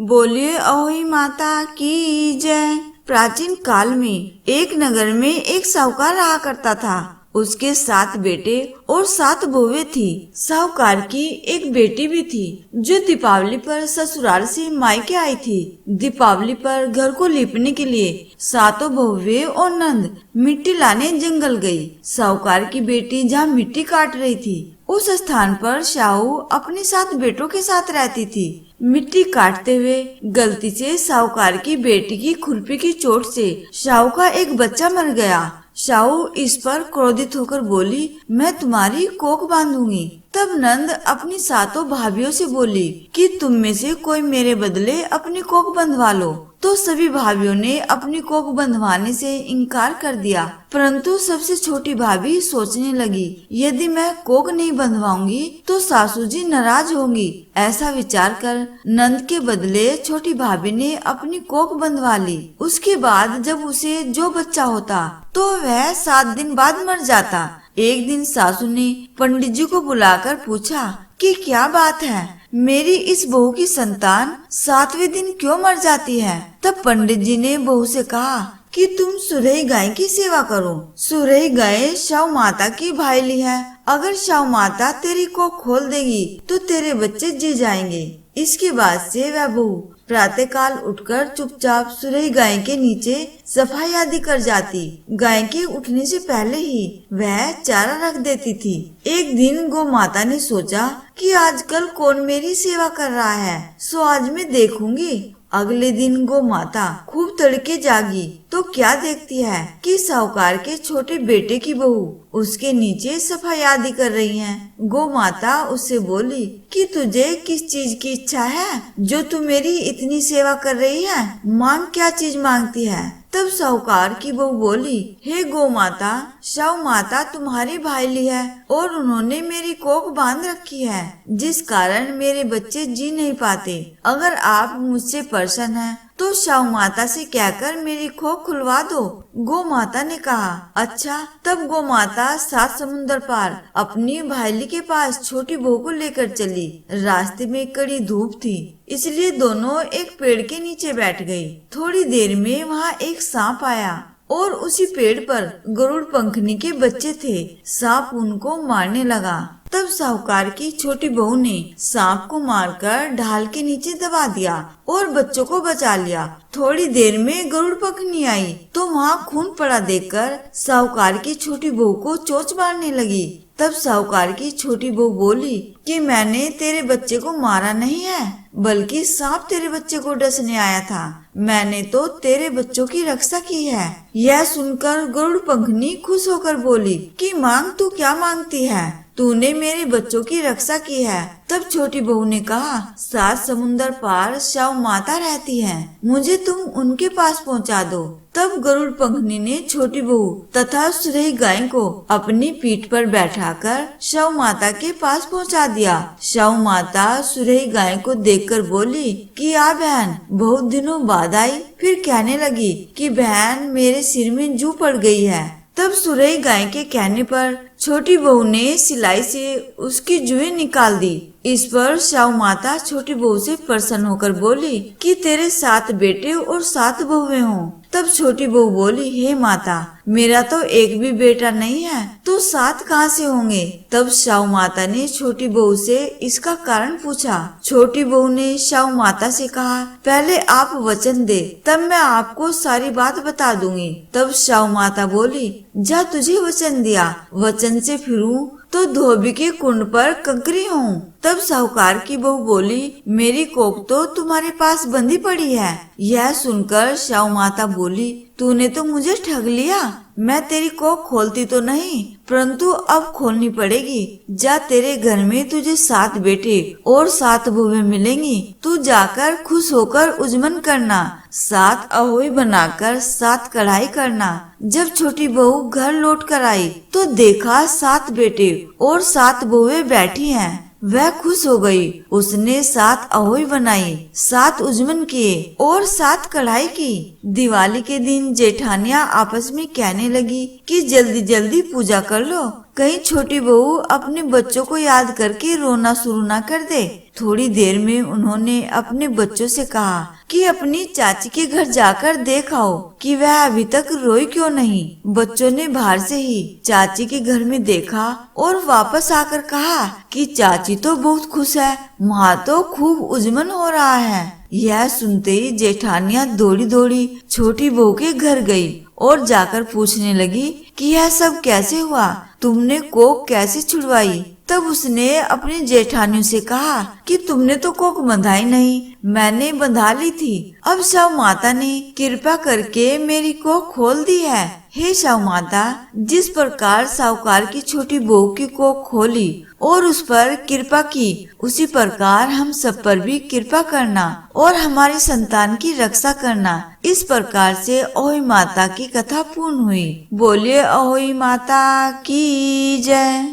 बोलिए अहोई माता की जय। प्राचीन काल में एक नगर में एक साहूकार रहा करता था। उसके 7 बेटे और 7 बहुएं थी। साहूकार की एक बेटी भी थी जो दीपावली पर ससुराल से मायके आई थी। दीपावली पर घर को लीपने के लिए 7 बहुएं और नंद मिट्टी लाने जंगल गई। साहूकार की बेटी जहाँ मिट्टी काट रही थी उस स्थान पर शाहू अपने 7 बेटों के साथ रहती थी। मिट्टी काटते हुए गलती से साहूकार की बेटी की खुरपी की चोट से शाहू का एक बच्चा मर गया। शाहू इस पर क्रोधित होकर बोली, मैं तुम्हारी कोख बांधूंगी। तब नंद अपनी 7 भाभियों से बोली कि तुम में से कोई मेरे बदले अपनी कोख बंधवा लो। तो सभी भाभियों ने अपनी कोख बंधवाने से इनकार कर दिया। परंतु सबसे छोटी भाभी सोचने लगी, यदि मैं कोख नहीं बंधवाऊंगी तो सासू जी नाराज होंगी। ऐसा विचार कर नंद के बदले छोटी भाभी ने अपनी कोख बंधवा ली। उसके बाद जब उसे जो बच्चा होता तो वह 7 दिन बाद मर जाता। एक दिन सासू ने पंडित जी को बुलाकर पूछा कि क्या बात है, मेरी इस बहू की संतान 7वें दिन क्यों मर जाती है। तब पंडित जी ने बहू से कहा कि तुम सुरही गाय की सेवा करो। सुरही गाय शाहू माता की भाईली है। अगर शाहू माता तेरी को खोल देगी तो तेरे बच्चे जी जाएंगे। इसके बाद से वह बहू प्रातःकाल उठकर चुपचाप सुरही गाय के नीचे सफाई आदि कर जाती। गाय के उठने से पहले ही वह चारा रख देती थी। एक दिन गौ माता ने सोचा कि आजकल कौन मेरी सेवा कर रहा है, सो आज मैं देखूंगी। अगले दिन गौ माता खूब तड़के जागी तो क्या देखती है कि साहूकार के छोटे बेटे की बहू उसके नीचे सफाई आदि कर रही है। गौ माता उससे बोली कि तुझे किस चीज की इच्छा है जो तू मेरी इतनी सेवा कर रही है, मांग, क्या चीज मांगती है। तब साहूकार की बहू बोली, हे गौ माता, शाहू माता तुम्हारी भाईली है और उन्होंने मेरी कोख बांध रखी है, जिस कारण मेरे बच्चे जी नहीं पाते। अगर आप मुझसे प्रसन्न हैं तो शाहू माता से कहकर मेरी कोख खुलवा दो। गौ माता ने कहा, अच्छा। तब गौ माता 7 समुंदर पार अपनी भाईली के पास छोटी बहू को लेकर चली। रास्ते में कड़ी धूप थी, इसलिए दोनों एक पेड़ के नीचे बैठ गई। थोड़ी देर में वहाँ एक सांप आया और उसी पेड़ पर गरुड़ पंखनी के बच्चे थे। सांप उनको मारने लगा। तब साहूकार की छोटी बहू ने सांप को मारकर ढाल के नीचे दबा दिया और बच्चों को बचा लिया। थोड़ी देर में गरुड़ पंखनी आई तो वहाँ खून पड़ा देखकर साहूकार की छोटी बहू को चोंच मारने लगी। तब साहूकार की छोटी बहू बोली कि मैंने तेरे बच्चे को मारा नहीं है, बल्कि सांप तेरे बच्चे को डसने आया था। मैंने तो तेरे बच्चों की रक्षा की है। यह सुनकर गरुड़ पंखनी खुश होकर बोली कि मांग, तू क्या मांगती है, तूने मेरे बच्चों की रक्षा की है। तब छोटी बहू ने कहा, 7 समुंदर पार शाहू माता रहती है, मुझे तुम उनके पास पहुंचा दो। तब गरुड़ पंखनी ने छोटी बहू तथा सुरही गाय को अपनी पीठ पर बैठाकर शाहू माता के पास पहुंचा दिया। शाहू माता सुरही गाय को देखकर बोली कि आ बहन, बहुत दिनों बाद आई। फिर कहने लगी कि बहन, मेरे सिर में जू पड़ गई है। तब सुरही गाय के कहने पर छोटी बहू ने सिलाई से उसकी जुएं निकाल दी। इस पर शाहू माता छोटी बहू से प्रसन्न होकर बोली कि तेरे 7 बेटे और 7 बहुएं हों। तब छोटी बहू बोली, हे माता, मेरा तो एक भी बेटा नहीं है, तो 7 कहाँ से होंगे। तब शाहू माता ने छोटी बहू से इसका कारण पूछा। छोटी बहू ने शाहू माता से कहा, पहले आप वचन दे, तब मैं आपको सारी बात बता दूंगी। तब शाहू माता बोली, जा, तुझे वचन दिया, वचन से फिरूं तो धोबी के कुंड पर कंकरी हूँ। तब साहूकार की बहू बोली, मेरी कोख तो तुम्हारे पास बंधी पड़ी है। यह सुनकर शाहू माता बोली, तूने तो मुझे ठग लिया। मैं तेरी कोख खोलती तो नहीं, परंतु अब खोलनी पड़ेगी। जा, तेरे घर में तुझे 7 बेटे और 7 बहुएं मिलेंगी। तू जाकर खुश होकर उजमन करना, 7 अहोई बनाकर 7 कढ़ाई करना। जब छोटी बहू घर लौट कर आई तो देखा 7 बेटे और 7 बहुएं बैठी हैं। वह खुश हो गई। उसने 7 अहोई बनाई, 7 उजमन किए और 7 कढ़ाई की। दिवाली के दिन जेठानियां आपस में कहने लगी कि जल्दी जल्दी पूजा कर लो, कहीं छोटी बहू अपने बच्चों को याद करके रोना शुरू ना कर दे। थोड़ी देर में उन्होंने अपने बच्चों से कहा कि अपनी चाची के घर जाकर देख आओ कि वह अभी तक रोई क्यों नहीं। बच्चों ने बाहर से ही चाची के घर में देखा और वापस आकर कहा कि चाची तो बहुत खुश है, वहाँ तो खूब उजमन हो रहा है। यह सुनते ही जेठानियाँ दौड़ी दौड़ी छोटी बहू के घर गई और जाकर पूछने लगी कि यह सब कैसे हुआ, तुमने कोक कैसे छुड़वाई। तब उसने अपनी जेठानियों से कहा कि तुमने तो कोक बंधाई नहीं, मैंने बंधा ली थी। अब साहु माता ने कृपा करके मेरी कोक खोल दी है। हे साहु माता, जिस प्रकार साहूकार की छोटी बहू की कोक खोली और उस पर कृपा की, उसी प्रकार हम सब पर भी कृपा करना और हमारी संतान की रक्षा करना। इस प्रकार से अहोई माता की कथा पूर्ण हुई। बोलिए अहोई माता की जय।